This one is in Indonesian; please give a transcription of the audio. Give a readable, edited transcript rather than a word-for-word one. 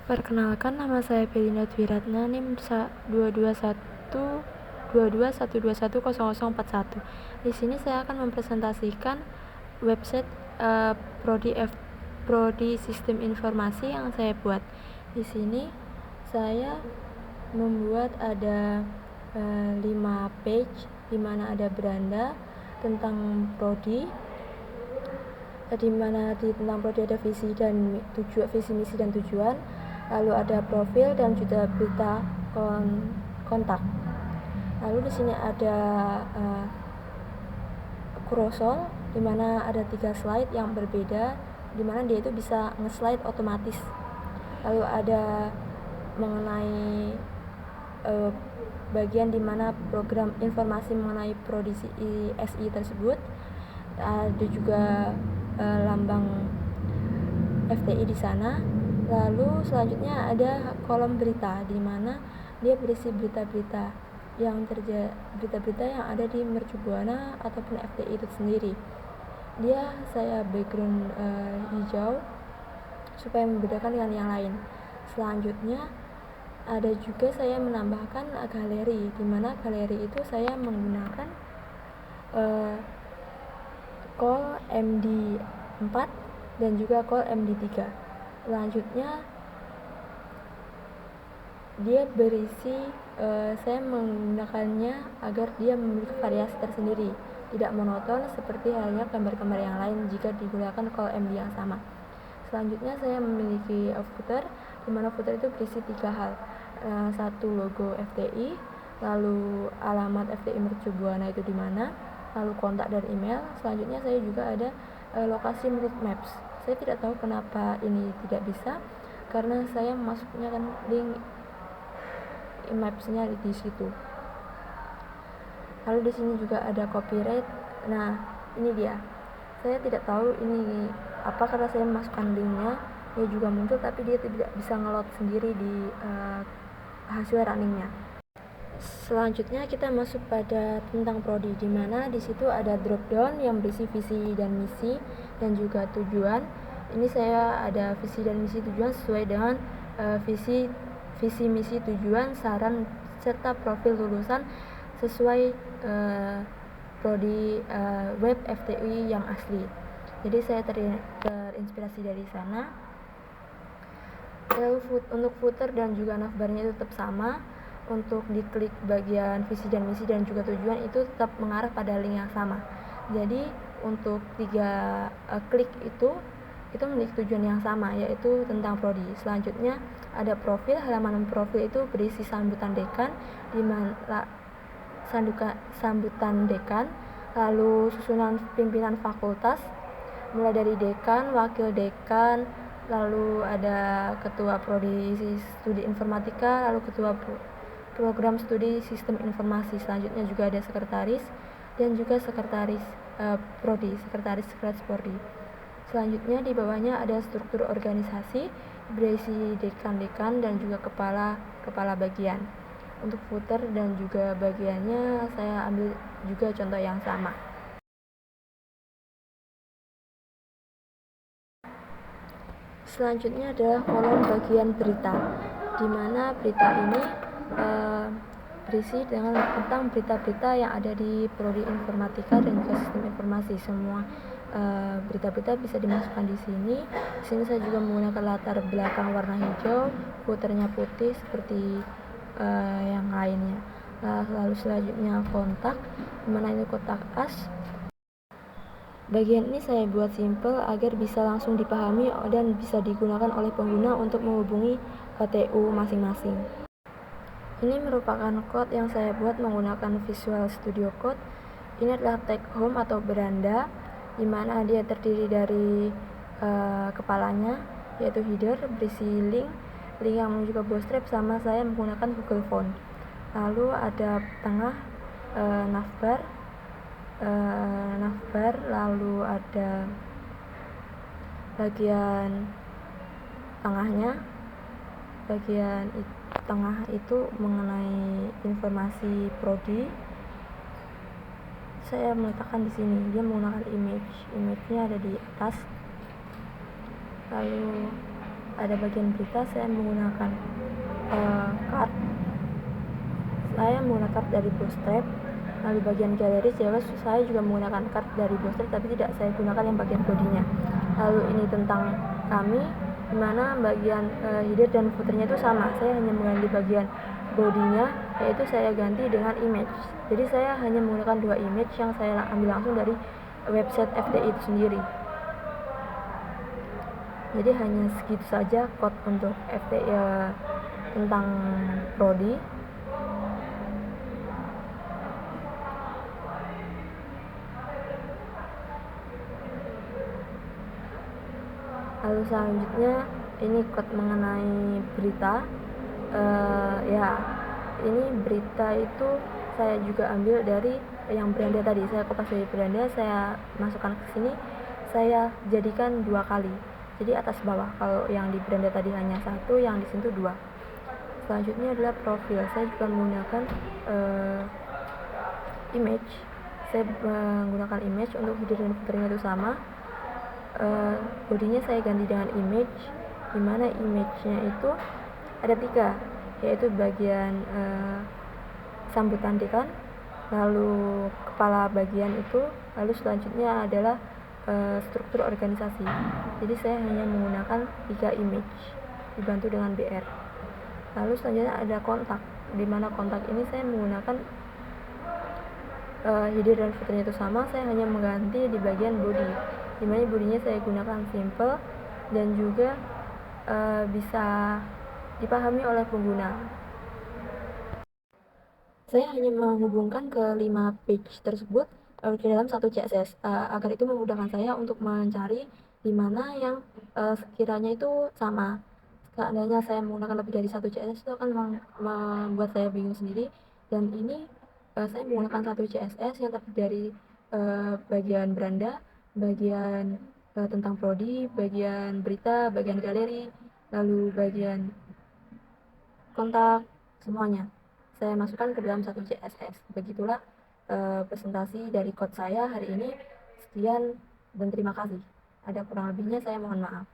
Perkenalkan, nama saya Belinda Dwiratna, NIM 221221212110041. Di sini saya akan mempresentasikan website Prodi Sistem Informasi yang saya buat. Di sini saya membuat ada 5 page, di mana ada beranda tentang prodi, di mana tentang prodi ada visi misi dan tujuan, lalu ada profil dan juga berita kontak. Lalu di sini ada kursor, di mana ada 3 slide yang berbeda, di mana dia itu bisa nge-slide otomatis. Lalu ada mengenai bagian di mana program informasi mengenai prodi SI tersebut. Ada juga lambang FTI di sana. Lalu selanjutnya ada kolom berita, di mana dia berisi berita-berita yang ada di Mercu Buana ataupun FTI itu sendiri. Saya background hijau supaya membedakan dengan yang lain. Selanjutnya ada juga saya menambahkan galeri, di mana galeri itu saya menggunakan call MD4 dan juga call MD3. Selanjutnya dia berisi, saya menggunakannya agar dia memiliki variasi tersendiri, tidak monoton seperti halnya gambar-gambar yang lain jika digunakan call MD yang sama. Selanjutnya saya memiliki footer, di mana footer itu berisi 3 hal. Satu, logo FTI, lalu alamat FTI Mercu Buana itu di mana, lalu kontak dan email. Selanjutnya saya juga ada lokasi menurut Maps. Saya tidak tahu kenapa ini tidak bisa, karena saya masuknya kan link Maps-nya di situ. Lalu di sini juga ada copyright. Nah, ini dia. Saya tidak tahu ini apa, karena saya masukkan linknya, dia juga muncul tapi dia tidak bisa ngeload sendiri di hasil runningnya. Selanjutnya kita masuk pada tentang prodi, di mana di situ ada drop down yang berisi visi dan misi dan juga tujuan. Ini saya ada visi dan misi tujuan sesuai dengan visi misi tujuan, saran serta profil lulusan sesuai prodi web FTI yang asli. Jadi saya terinspirasi dari sana. Lalu untuk footer dan juga navbarnya itu tetap sama. Untuk diklik bagian visi dan misi dan juga tujuan itu tetap mengarah pada link yang sama. Jadi untuk 3 klik itu memiliki tujuan yang sama, yaitu tentang prodi. Selanjutnya ada profil. Halaman profil itu berisi sambutan dekan, di mana sambutan dekan, lalu susunan pimpinan fakultas, mulai dari dekan, wakil dekan, lalu ada ketua prodi studi informatika, lalu ketua program studi sistem informasi. Selanjutnya juga ada sekretaris dan juga sekretaris prodi, sekretaris prodi. Selanjutnya di bawahnya ada struktur organisasi berisi dekan-dekan dan juga kepala bagian. Untuk footer dan juga bagiannya saya ambil juga contoh yang sama. Selanjutnya adalah kolom bagian berita, di mana berita ini berisi tentang berita-berita yang ada di prodi informatika dan juga sistem informasi. Semua berita-berita bisa dimasukkan di sini. Di sini saya juga menggunakan latar belakang warna hijau, footernya putih seperti yang lainnya. Lalu selanjutnya kontak, di mana ini kotak as. Bagian ini saya buat simple agar bisa langsung dipahami dan bisa digunakan oleh pengguna untuk menghubungi HTU masing-masing. Ini merupakan code yang saya buat menggunakan Visual Studio Code. Ini adalah take home atau beranda, di mana dia terdiri dari kepalanya, yaitu header, berisi link yang menuju ke Bootstrap, sama saya menggunakan Google Font. Lalu ada tengah navbar, lalu ada bagian tengahnya. Bagian tengah itu mengenai informasi prodi. Saya meletakkan di sini. Dia menggunakan image-nya ada di atas. Lalu ada bagian berita saya menggunakan card. Saya menggunakan card dari Bootstrap. Lalu bagian galeri jelas saya juga menggunakan card dari Bootstrap, tapi tidak saya gunakan yang bagian bodinya. Lalu ini tentang kami, dimana bagian header dan footernya itu sama. Saya hanya mengganti bagian bodinya, yaitu saya ganti dengan image. Jadi saya hanya menggunakan 2 image yang saya ambil langsung dari website FTI itu sendiri. Jadi hanya segitu saja code untuk FTI tentang prodi. Lalu selanjutnya ini code mengenai berita. Ya, ini berita itu saya juga ambil dari yang beranda tadi. Saya kopas dari beranda, saya masukkan ke sini, saya jadikan 2 kali. Jadi atas bawah. Kalau yang di beranda tadi hanya 1, yang di sini 2. Selanjutnya adalah profil. Saya juga menggunakan image. Saya menggunakan image untuk header dan footernya itu sama. Bodinya saya ganti dengan image, dimana image-nya itu ada 3, yaitu bagian sambutan dekan, lalu kepala bagian itu, lalu selanjutnya adalah struktur organisasi. Jadi saya hanya menggunakan 3 image dibantu dengan BR. Lalu selanjutnya ada kontak, dimana kontak ini saya menggunakan header dan footernya itu sama. Saya hanya mengganti di bagian body, dimana bodinya saya gunakan simple dan juga bisa dipahami oleh pengguna. Saya hanya menghubungkan ke 5 page tersebut ke dalam satu CSS agar itu memudahkan saya untuk mencari di mana yang sekiranya itu sama. Seandainya saya menggunakan lebih dari satu CSS itu akan membuat saya bingung sendiri. Dan ini saya menggunakan satu CSS yang terdiri dari bagian beranda, bagian tentang prodi, bagian berita, bagian galeri, lalu bagian kontak, semuanya saya masukkan ke dalam satu CSS. Begitulah presentasi dari code saya hari ini. Sekian dan terima kasih. Ada kurang lebihnya saya mohon maaf.